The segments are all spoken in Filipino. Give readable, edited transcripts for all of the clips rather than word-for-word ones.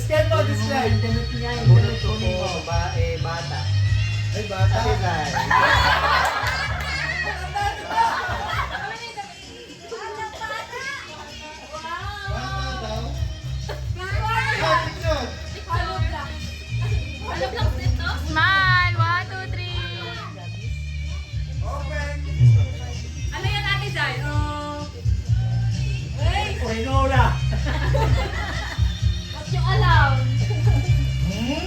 Describe mo, describe. Bunot ko po, babae, bata. Ay, bata. Ate Zay. Bata daw. Ah, picture. Smile! 1, 2, 3! Open. Ano yan, Ate Zay? Rinola. What's yung alam? Hmm?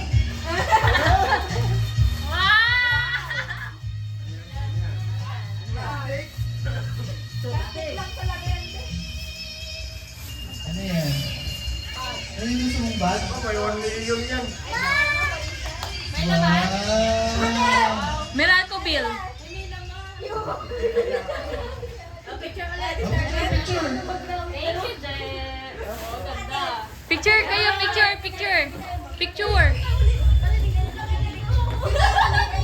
Ano yan? Ano yung gusto mong bag? May 1 million yan. May laman? Wow! Miracle Bill. Picture kayo, picture, picture. Picture.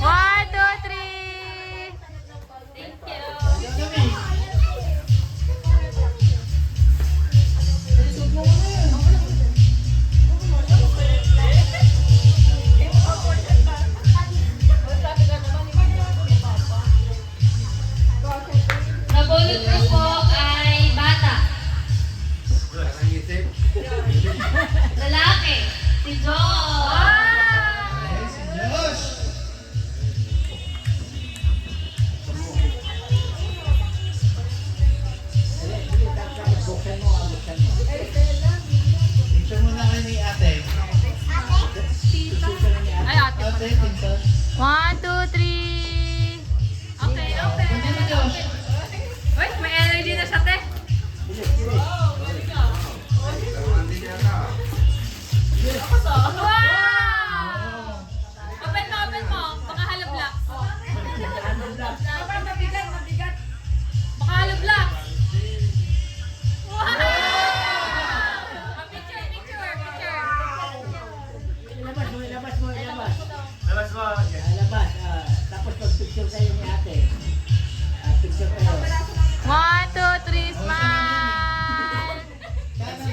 1, 2, 3. Thank you. Kami. Nabulot ko po ay bata. Lalaki. Si Josh. Ay, si Josh. Picture mo na kayo ni ate. Ay, ate. Ate, pinsan. 1, 2, 3. Okay, okay. Punta mo, Josh. Uy, may energy na siya, te. Wow! Open mo. Baka halablock. Baka halablock. Wow! Picture. Ilabas mo. Labas mo. Labas. Tapos mag-picture kayo ni ate. Picture kayo. 1, 2, 3, smile! Kanan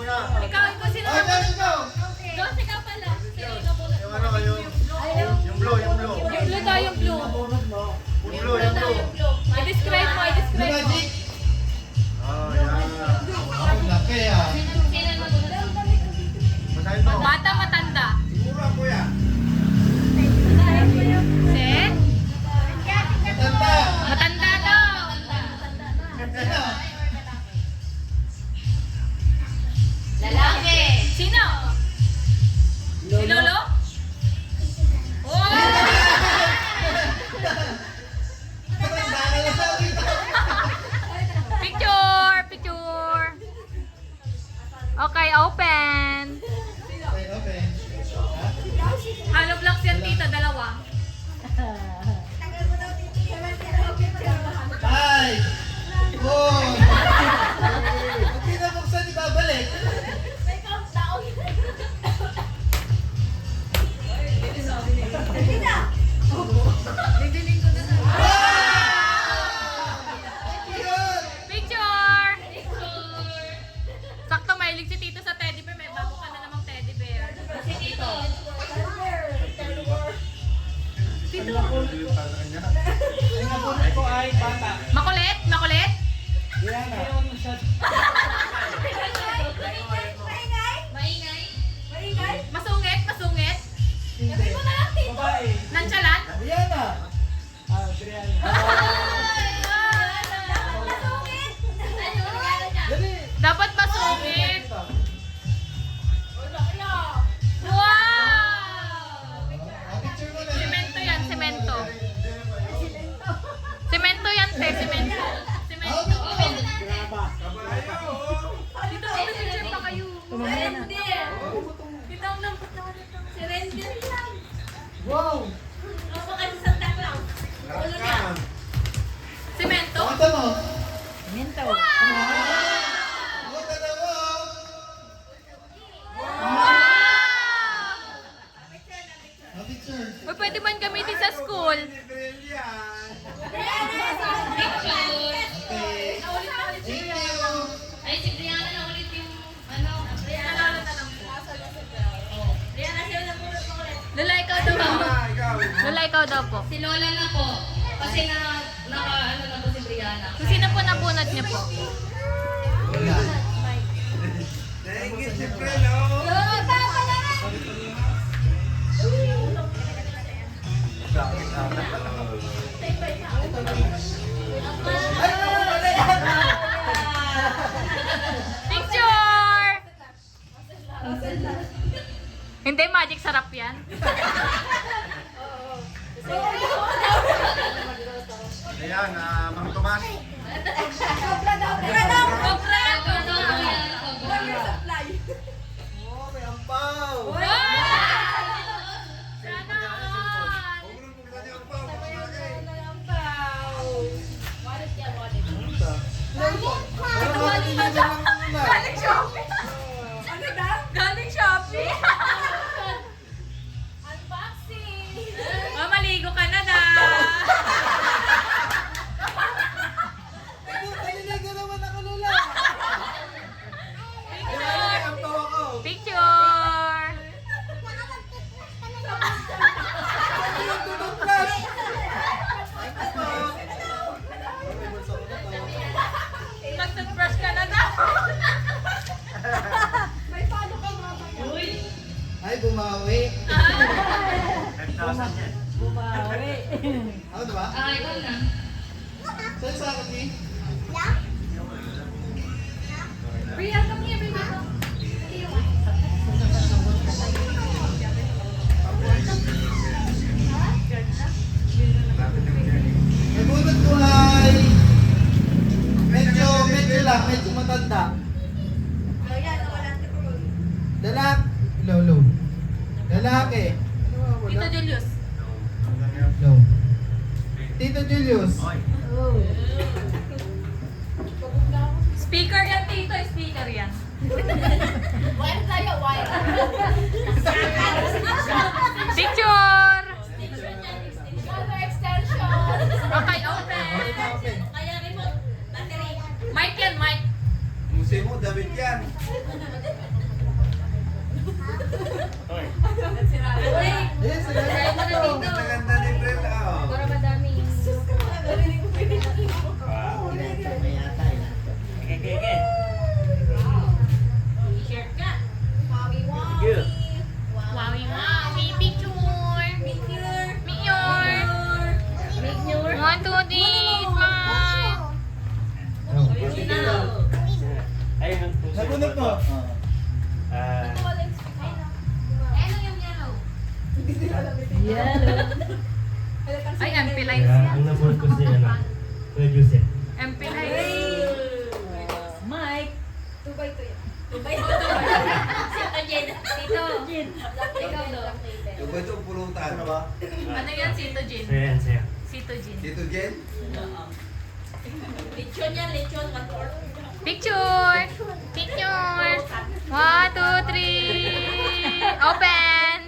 lang. Ikaw sino Oh, Josh, ikaw. Dos, ikaw pala. Yung ano, yung blue. Yung blue daw, yung blue. Bunot mo. Yung blue. I-describe mo. Blue magic. Oh, yan. Ang laki ah. Basahin mo. Bata, matanda. Siguro ako yan. Set? Matanda. Matanda daw. Ano? Lalaki. Sino? Si Lolo? Oh! Matanda ka na sa akin. Picture. Okay, open. Okay, open. Hollow blocks yan, tita, dalawa. 5, 4. Pag pinabuksan, ibabalik. Picture! Sakto, mahilig si Tito sa teddy bear. May bago ka na namang teddy bear. Si Tito. Tito. Ang nabunot ko ay bata. Makulit? Diana. Maingay? Masungit? Sabi mo na lang, Tito. Babae. Nonchalant? Diana. Triana. Dali. Dapat masungit. Wow! Picture mo na. Semento yan, semento. Semento yan, te, semento. Semento. Graba. Dito, picture pa kayo. Render. Dito ang lambot naman ito. Si Render lang. Wow. Semento? Mata mo. Minto. Mata na mo. Wow! Picture. Uy, pwede man gamitin sa school. Okay. Thank you. Ay, si Brianna na ulit daw po. Si Lola na po. Kasi ano na po si Brianna. So, sino po nabunot niyo po? Wala. Naingit si Fred, oh. Picture! Hindi, magic sarap yan. Ayan, Mang Tomas. Cobra! Oh, may ampaw. Sana all! Huwag mo buksan yung ampaw. Galing Shopee! Galing Shopee! Unboxing! Maligo ka na na! Picture! Mag-toothbrush ka na daw! Ay, bumawi. 5,000 yan. Ako diba? Ikaw na. Saan sa akin eh? Bria, come here, baby. May bunot ko ay medyo matanda. Lolo. Lalaki. Tito Julius. No. Tito Julius. Oy. Speaker yan, Tito. Speaker yan. Picture! Okay, open. Mic yan, mic. Musi mo, David yan. Oy. Yes, Ang ganda ni Fred, oh. Para madami. T-shirt ka. Wowie, wowie. Picture. Picture. 1, 2, 3, smile. Nabunot mo. Ano yung yellow? Ay, MP lines yan. Ang nabot ko si ano, Kuya Joseph. MP lines. Mike. Tito Jin. Ikaw do. Yung ba ito, pulutan? Ano ba? Ano yan, Tito Jin? Saya, saya. Tito Jin. Tito Jen? Lechon yan, lechon. Picture! Picture! 1, 2, 3! Open!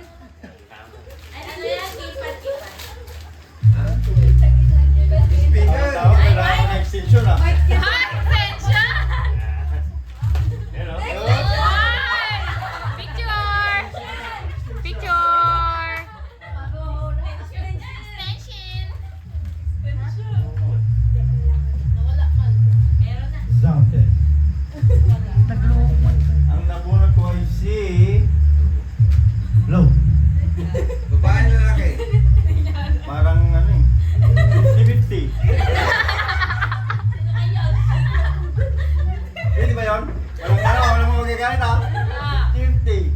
Ano yan? Kipat. Speaker! Extension ah. Hi, extension! Hello. Hi! Picture! Picture! Extension! Zante. Ang nabunot ko ay si Low. Babae na lalaki. Parang ano eh. 50-50. Pwede ba yun? Walang mo magagalit ha? 50.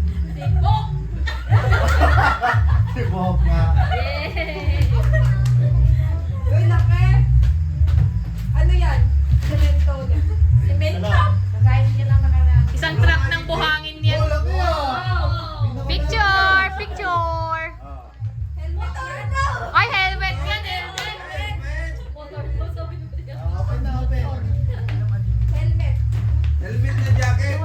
Si Bob nga. Uy, laki! Ano yan? Cemento niya. Cemento. Isang truck ng buhangin yan. Oh, laki ah. Picture! Picture! Helmet ano? Ay, helmet yan! Helmet! Open na, open. Helmet. Helmet na jacket.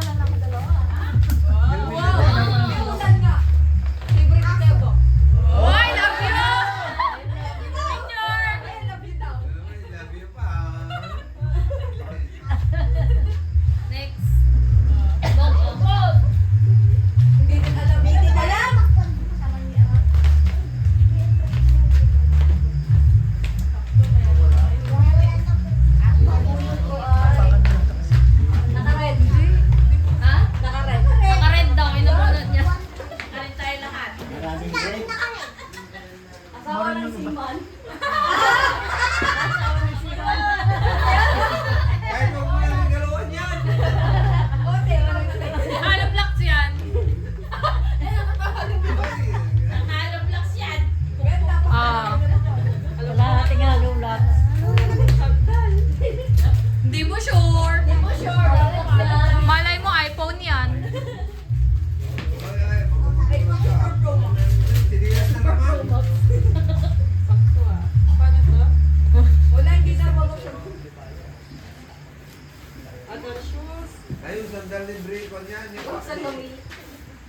yung sandal ni Brie ko niyan.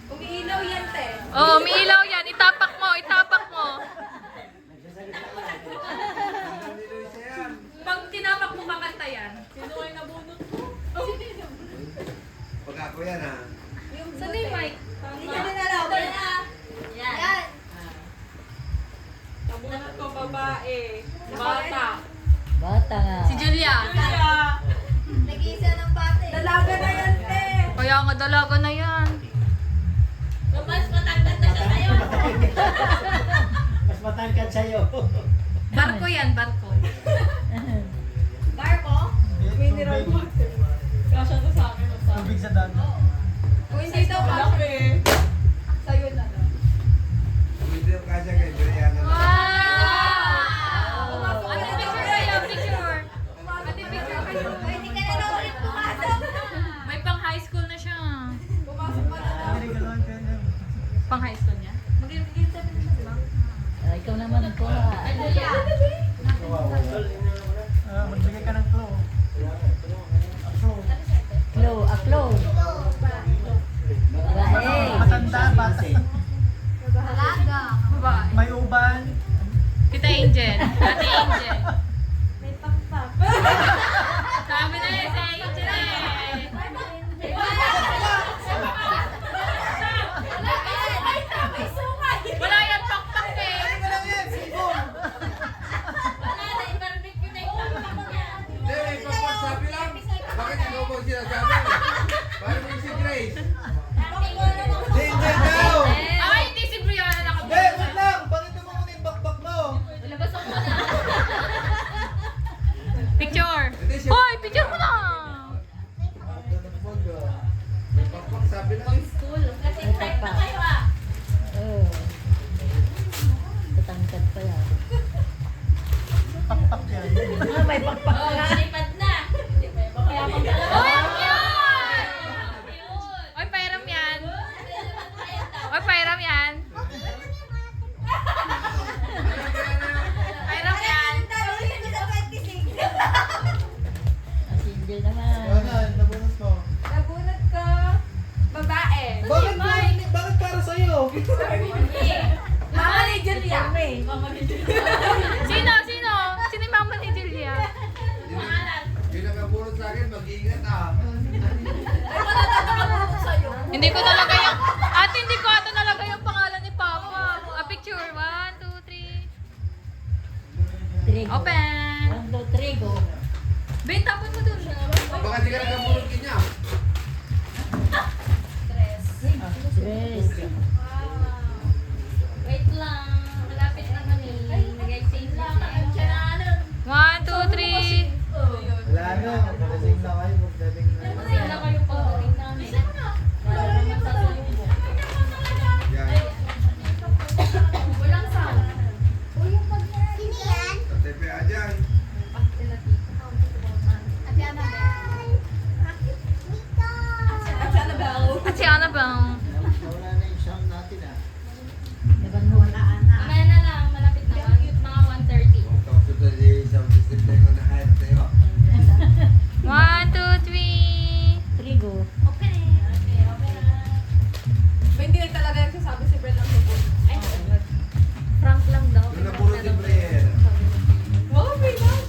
Umiilaw yan, te. Oh, may ilaw yan. Itapak mo, itapak mo. Sandal ni Luisa yan. Pag tinapak mo, kakanta yan. Sino ay nabunot mo? Pag ako yan ha. Saan na yung mic? Hindi ka din alam. Yan. Nabunot ko babae. Bata. Bata nga. Si Julia. Nag-iisa ng bata eh. Dalaga na yan, te. Kaya nga dalaga na yan. Mas matangkat na siya sa'yo. Mas matangkad sa'yo. Barko yan, barko. Barko? Mineral water. Kasya to sa akin. Tubig sa dagat. Kung hindi daw kasi. Sa'yo na lang. Hindi yung kasya kay Juliana. Wow! Ate, picture kayo, picture. Ate, picture kayo. Pwede ka na lang ulit pumasok. May pang high school na siya. Pumasok ka na lang. Regaloan ka na. Pang high school niya? Mag-give na siya. Ikaw naman ang kuha. Magbigay ka ng flow. Flow. Flow, flow. Babae. Matanda, bata. Dalaga. Babae. May uban. Tita Angel. Ate Angel. May pakpak. Sabi na yun sa Angel eh. May sungay. Wala yan pakpak eh. Wala na, i-barbecue na yung tapak niya. Hindi, may pagpagsabi lang. Bakit ikaw mo sinasabi? Parang mo si Grace. Hindi daw! Ay, hindi si Brianna Hindi, nakabuo. wait lang. Bakit mo muna yung bakbak mo? Labas ako na. Picture. Hindi siya. Hoy, picture mo na. May pagpagsabi lang. School. Kasi type na kayo ah. Oh. Tatangkad pa yan. Pakpak yan. May pakpak Oh, nga. nalipad na. Baka kaya akong dalawa. Hoy, yan! Hoy, pairam yan. Hoy, pairam yan. Pairam yan. Dalawa ko sa 26. Si Angel naman. Yan, nabunot mo. Nagunat ka. Babae. Bakit para sa'yo? Mama ni Julia. Sino? Sino? Sino yung mama ni Julia? Yung nakabulot sa akin, mag-iingat ah. Ay, wala na nakabulok sa'yo. Hindi ko talaga yung... Ate, hindi ko ata talaga yung pangalan ni Papa. A picture. 1, 2, 3. Trigo. Open. 1, 2, 3, go. Ben, tapon mo dun. Baka di ka nakabulot kanya. Dress. Wait lang. Malapit na kami. Nag-exchange lang. Ang tiyana. 1, 2, 3. Wala na. Malasing na kayo. Magdating na. Kasi na kayo pagdating namin. Wala naman sa tulong. Yan. Walang sound. Tatepe dyan. At si Annabelle. Wala na yung sound natin ah. Naban mo. Mamaya na lang. Malapit na. Mga 1:30. Talk to the sound system tayo na hype tayo. 1, 2, 3. Trigo. Okay. Okay, okay na. Ba, hindi na talaga nagsasabi si Brent ang sabon. Ay, prank lang daw. Yung nabulot ni Blair. Wow, wait lang.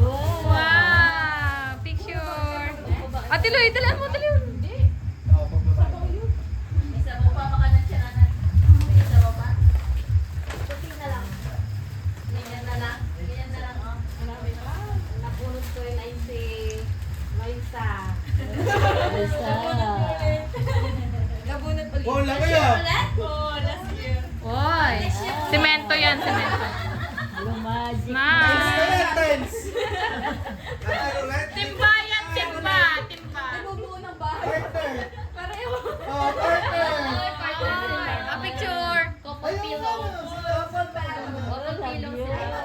Wow! Picture. Ate Loy, dalaan mo, dalaan. Isa mo pa baka ng tiyana. Isa mo pa. Puti na lang. Ganyan na lang. Ganyan na lang, oh. Napunod ko rin ay si Loisa. Isa. Nabunot ulit. Oh, laki ah. Ulit? Oh, last year. Oy! Semento yan, semento. Yung magic. Ma! Tens. Nandiyan ulit. Timba yan, timba. Timba. Nabubuo ng bahay. Partner. Pareho. Oh, partner. A picture. Couple pillow. Couple pillow sila.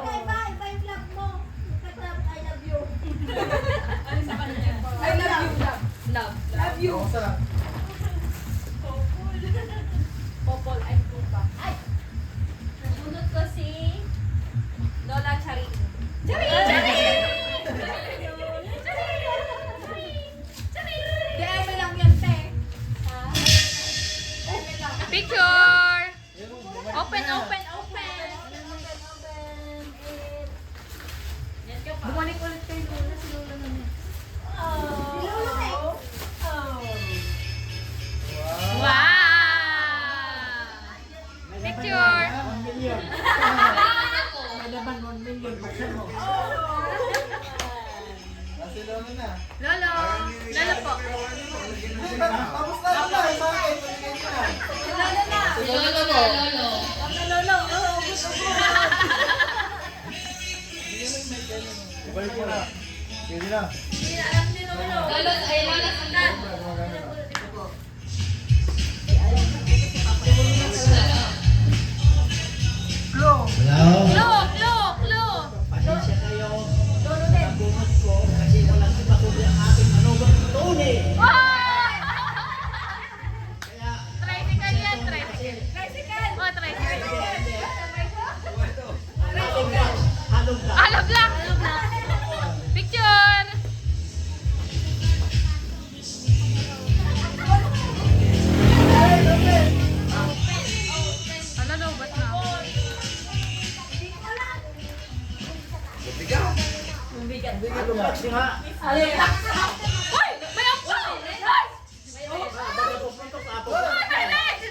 I love you, love. Love you. Ako sa. Popol, ay pupa. Ay, Nabunot ko si... Lola Charing. Charing! Lolo na. Lolo. Lolo po. Hindi, tapos na lang na. Sa akin, paligyan niyo na. Lolo na. Lolo na, lolo. Lolo. Balik mo na. Sige na. Hindi na alam ni Lolo. Lolo, ay lolo na. Hello. Look, look, look. Pasensya kayo. Nabunot ko kasi walang ipakulo ang aking manugang tuni. Kaya, Tricycle yan, tricycle. Tricycle. Oh, tricycle. halog na. Alab lang. Picture. Ano daw, ba't na? Bigat. Halog na siya nga. Uy! May ampaw! Ay! Bago pupunto sa apo. Bilis!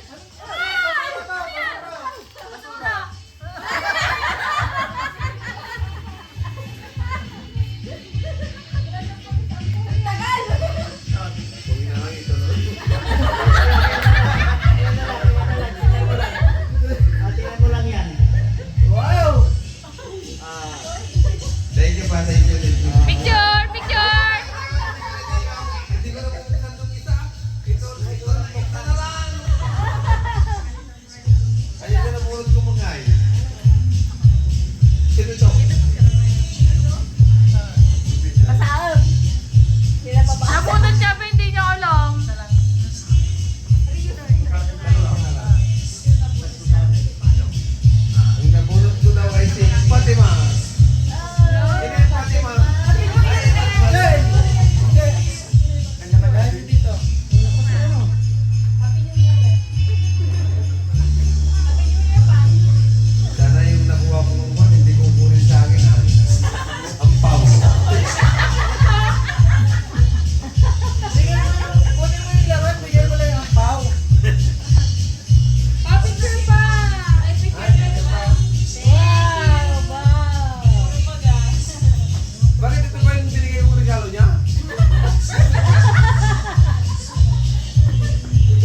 Huwag na lang ito. Tingnan mo lang yan. Wow! Thank you pa, thank you. Picture! Picture! Hindi ko na pupunta itong isa. Ito lang bukta na lang. Ayun na napulot ko mga ay. Sino ito? Masaam. Hindi na baba. Napunod siya pa hindi niya alam. Ang napulot ko daw ay si Fatima. Sino yung Fatima? Hey! Hey! Kanya ka dahil dito. Sana yung nakuha ko ng kwan, hindi ko kunin sa akin ha. Ang pao. Kunin mo yung laman, bigyan mo lang yung ampaw. Picture pa. Ay, picture pa. Bakit ito ba yung binigay ko regalo niya?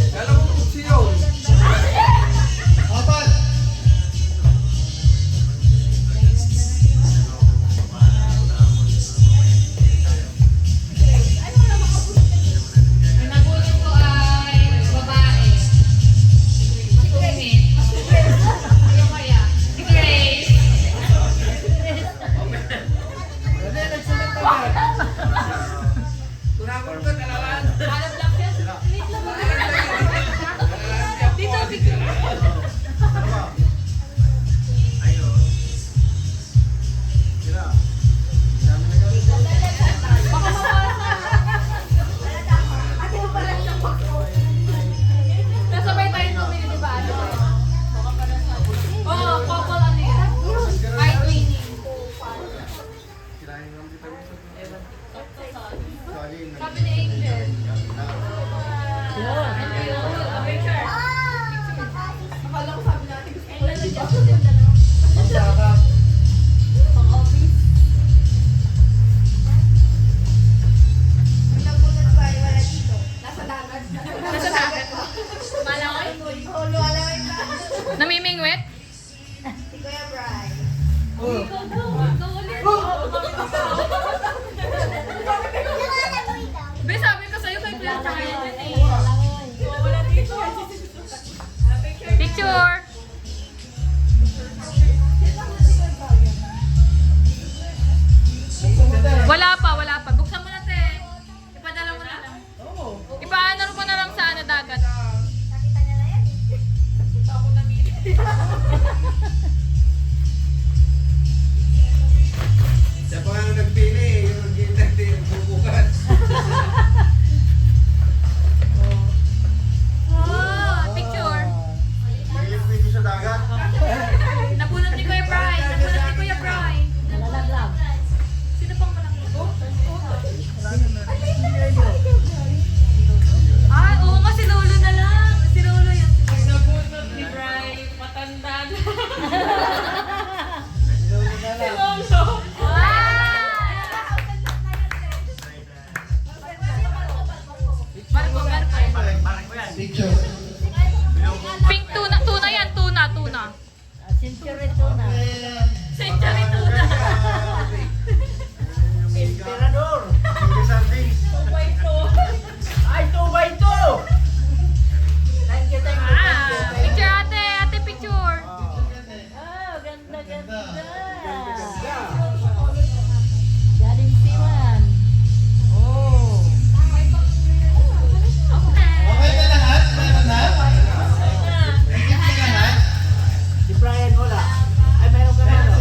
Kala ko kutsi yun. Apat! Ang nabulot ko ay babae. Masungit. Ano kaya? Si Grace. Hindi, nagsulat na yan. Tunakot ko, dalawan. Alab lang siya. Dito, picture. Baka nasabay tayo tumili, di ba? Ano? Oo, couple ano yan? Ay, twinning. Sabi ni Angel. A picture. Akala ko sabi natin gusto ko lang Ang saka. pang office. Ang nabunod pa ay wala dito. Nasa dagat. Nasa dagat. Malaway. Ulo, alaway pa. Namimingwit? Si Kuya Bri. Oh. Be, sabi ko sa'yo kay Blanca yan eh. Wala dito. Picture. Pink tuna. Tuna yan. Tuna. Century tuna. Century tuna. Emperador. Ay, 2x2. Thank you, thank you, thank you. Picture ate. Ate picture. Oh, ganda. Galing Siman. Oh. Okay na lahat? Meron na? Higit na lahat? Si Brian wala. Ay, meron ka na, no?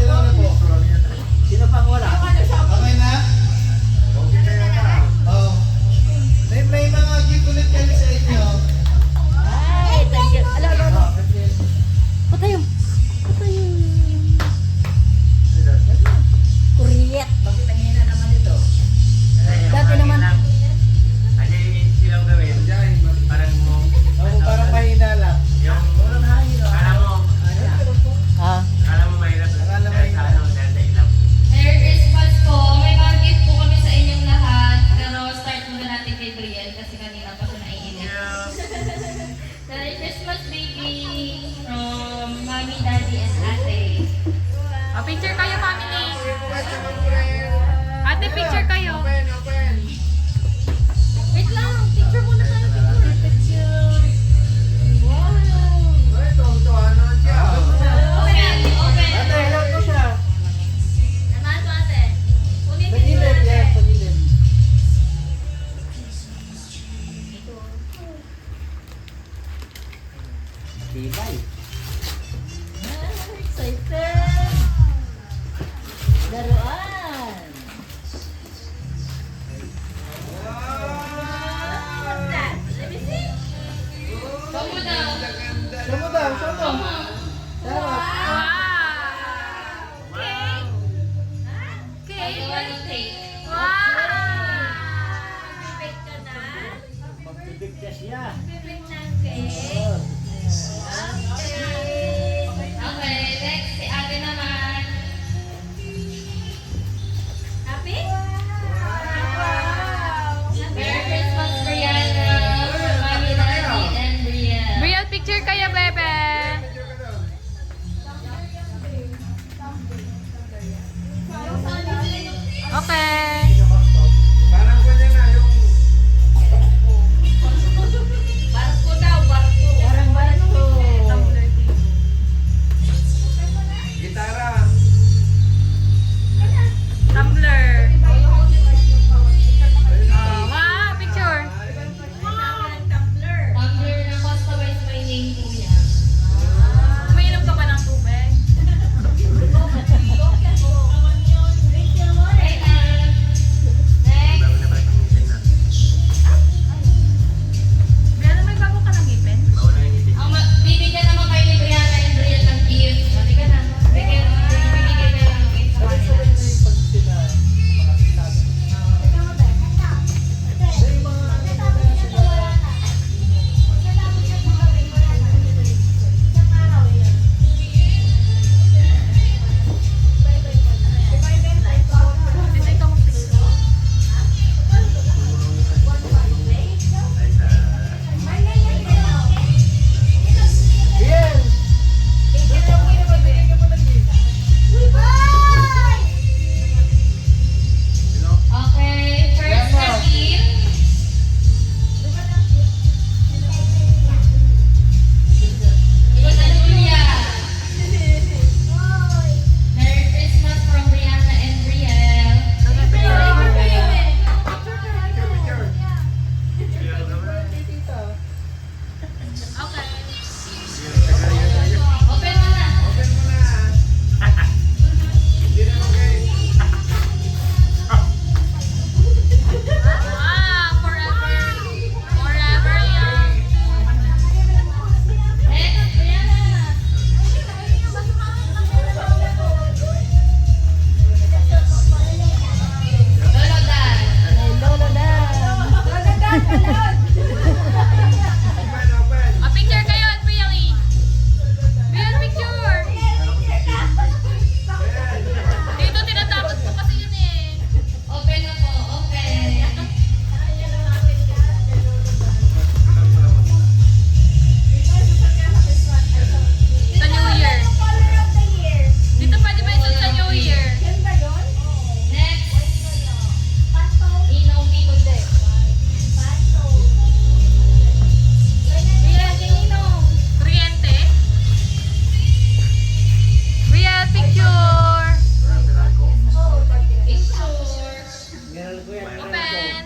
Meral ko yan. Open.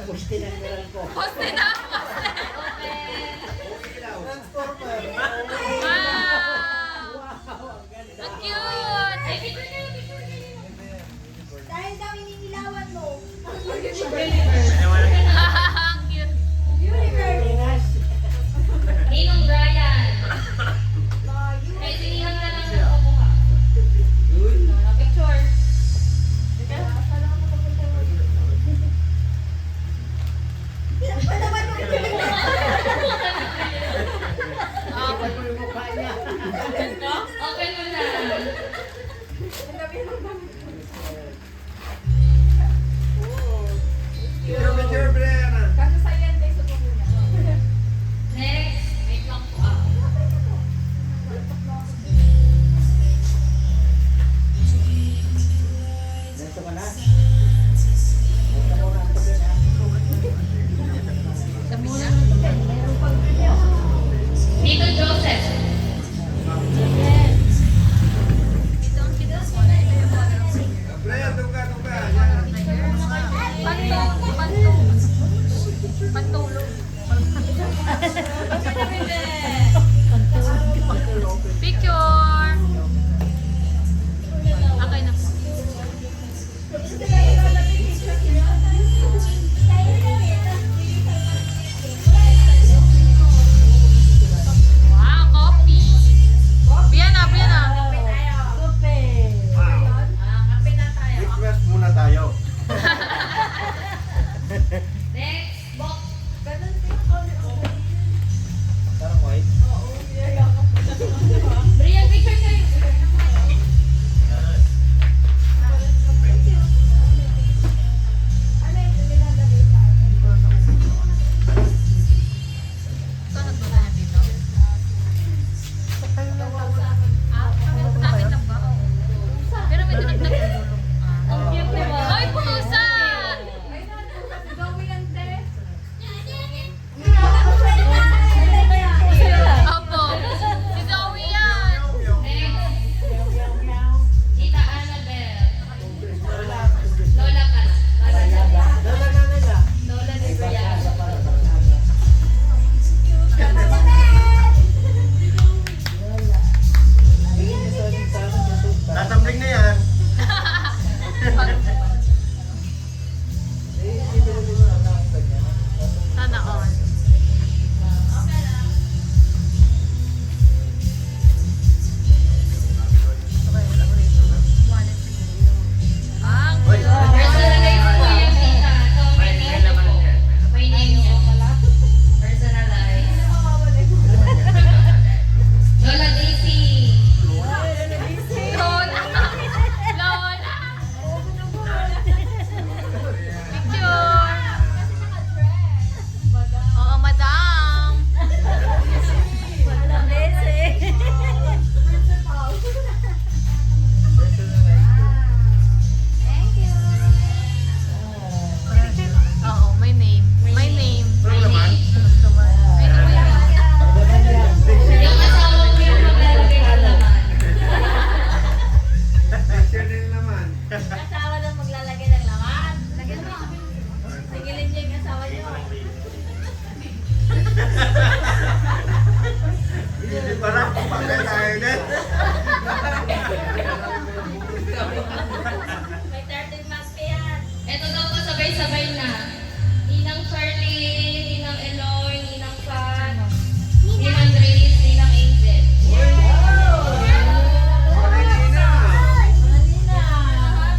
Pusti ng meral ko. Poste na. Open. Transformer. Wow. Wow, ang ganda. Ang cute. Ay, picture kayo, picture kayo. Dahil daw ininilawan mo. Ang cute. Pinas. Ninong Brian. Ay, sinihan ka lang ng kukuha. Picture. Palawan mo. Iwan mo yung mukha niya. Open mo na. Picture, picture, Brianna. Next. Wait lang po ah. Ganito ka na. Ito mo na ang tabi na. Tito Joseph. Brian, doon ka, doon ka. Yan. Pantulog. Picture. Okay na po. Wow, coffee. Biana, Biana. Request muna tayo. Next. Box. Parang white. Brian, picture kayo. Ito, nagdala niya dito. Sa akin lang ba? Pero may dinagdag na gulong. Ang cute diba? Ay, pusa! Opo. Si Zoe yan. Next. Tita Annabelle. Lola ka na. Para na. Lola na nila. Lola de Brian. Tatambling na yan. Sana all. Ang Personalize po yung tita. So, may name po. May name niya. Personalize. Lola Daisy. Lola. Lola. Picture. Oo, madam. Oo, my name. My name. Ano naman? May name. Yung asawa ko yung maglalagay ng laman. Picture din naman. Asawa lang maglalagay ng laman. Lagyan mo. Sigilin niyo yung asawa niyo. Hindi pa na. Pagkat tayo din. May 13 months pa yan. Ito daw po sabay-sabay na. Ninang Charlie, Ninang Eloy, Ninang Fan, Ninang Grace, Ninang Angel. Marinina.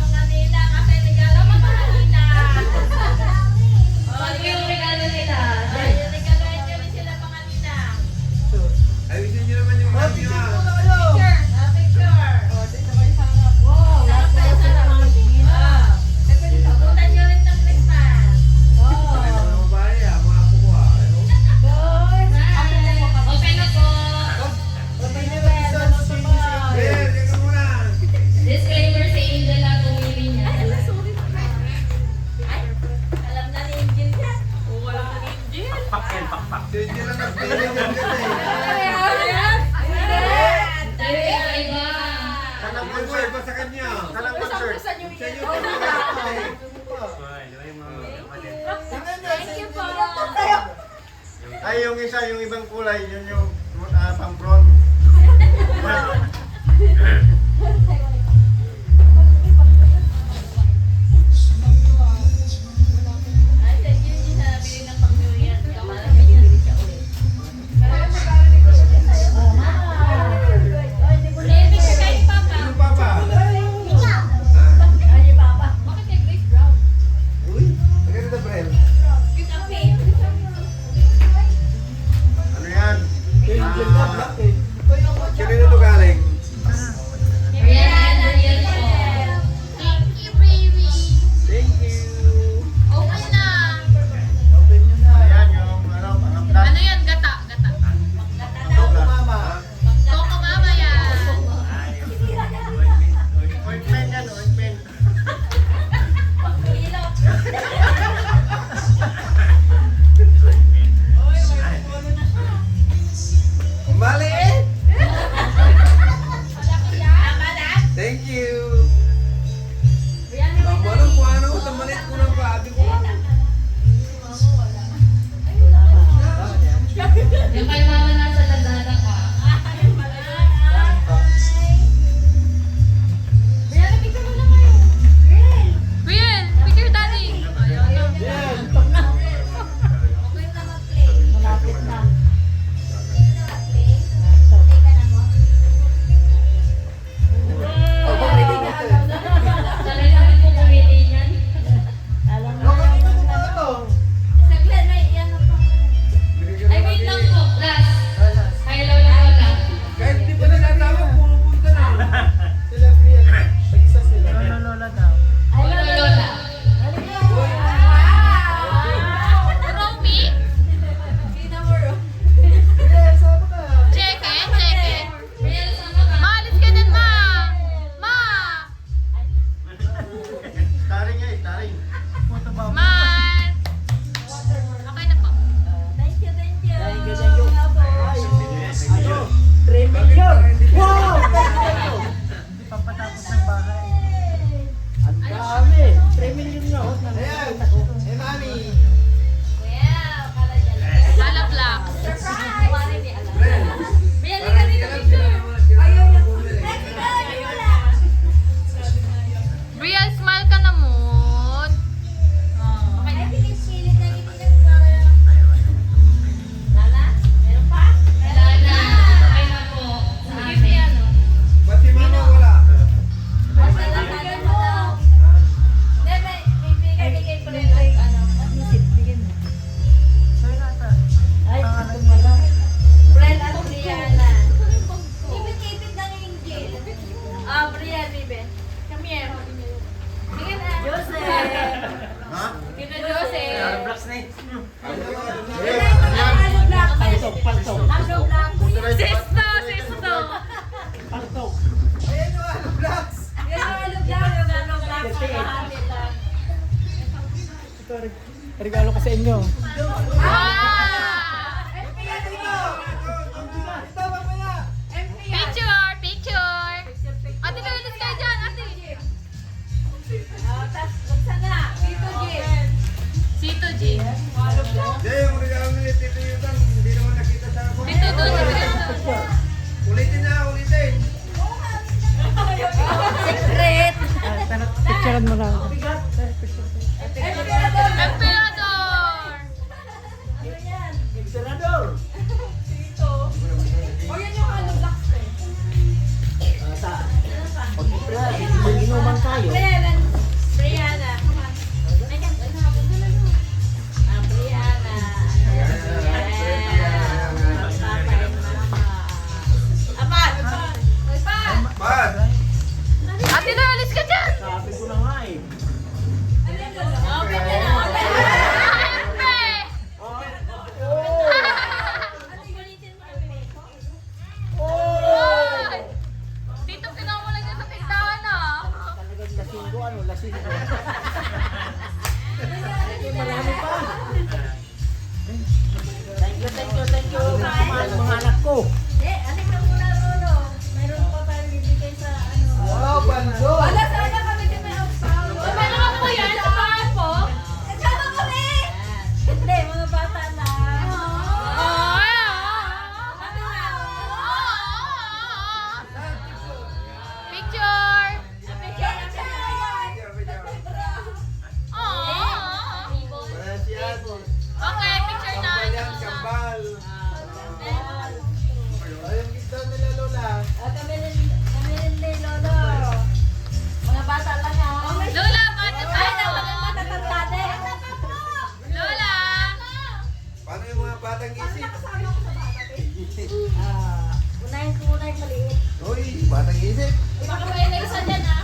Mga nila kasi regalo mo mga nila. Ano yung regalo nila? Regaloin niyo rin sila mga nila. Ayusin niyo naman yung mga niyo. Picture. Wow, lahat pala sila mga Pina. Sabutan niyo rin ng Christmas. Ay, mga babae, mga apo ko. Open na po. Brian, yan ka muna. Disclaimer si Angel na tumili niya. Alam na ni Angel yan. Hindi lang nagpili dyan kasi. Dahil iba-iba. Kanang Ano concert. iba sa kanya? Kanang concert. Sa iyo, Ay, yung isa, yung ibang kulay, yun yung pampron. Ay, thank you, hindi na nabili ng pang-New Year. Kamala, binibili siya ulit. Baby, kay Papa. Sino pa ba? Ay, Papa. Bakit kay Grace Brown? Uy, maganda Brel. Kape. Ano yan? Angel na black eh. Sino na ito galing? Rihanna, Rihanna po. Thank you, baby. Thank you. Okay na. Open nyo na. Ayan, yung pangamplas. Ano yan? Gata. Gata. Coco Mama. Coco Mama yan. Ointment yan, ointment. Maliit! Thank you. Mamalong kung ano, tamalit ko ng pabi ko. Yung kay mama nasa landana ka. Rihanna, picture mo lang kayo. Rian, picture daddy. Ayaw na. Yes. Okay na mag-play. Malapit na. Sanay namin po kumili niyan. Alam mo Bakit na mo na ito? Saglit, may iyan na pa. Ay, wait lang po. Last. Kay Lola Lola. Kahit di pa nagtatawag, pumupunta na. Sila Brian. Pag-isa sila. Lola daw. Lola Lola. Romy? Yes, sama ka. Check it, check it. Riel, sama ka? Maalis ka dyan, ma. Ma. Starring nga, starring. Man. Okay na po. Thank you, thank you. Thank you, thank you. Ay, ano? 3 million. Wow! Thank you. Hindi pa patapos ng bahay. Ang dami. 3 million na. Ayan. Eh, mami. Wow, kala niya lang. Hala black. Surprise! Wala ni alam. Brel, Riel, parang ka hindi dito alam picture. sila naman. Sila naman bumili. Bria, smile ka na mood. Okay na. Pilit na Lala, meron pa? Lala. Okay na po. Sa amin. Ba't si mama wala? Basta lang ano mo. Bigay ko rin ng ano. Isip, bigyan mo. Ay, ito mo lang. Brel at Brianna. Ipit-ipit na yung Angel. Brian, Ribe. Come here. Sige na. Joseph! Ha? Kina Joseph. Paltok, paltok. Sisto, sisto. Paltok. Ayan yung ano, blocks. Ito, regalo ko sa inyo. Ah! Picture, picture. Ate, nawalis kayo dyan, ate. Sito G. Hindi, yung regalo ni Tito Yutan, hindi naman nakita sa ako. Dito doon, dito. Ulitin na, ulitin. Secret. Picturean mo lang. Emperador. Senador. Sa pag-plan, mag-inuman tayo. Brianna. Brianna. Brianna. Apat. Pat! Ate, nawalis ka dyan. Sabi ko na nga eh. Okay na. Empe. Ay! Dito pinamulay ka sa tindahan ah. Talagang lasinggo, ano, lasinggo. Marami pa. Thank you. Mga anak ko. Anik na muna Rolo. Mayroon pa tayo bibigay sa ano. Wow, bando. Sana kami din may outbound. Paano ka po yan? Sa pangal po? Kasama kami! Hindi, mga bata lang. batang isip. Unahin ko muna yung maliit. Uy, batang isip. Baka may isa dyan ah.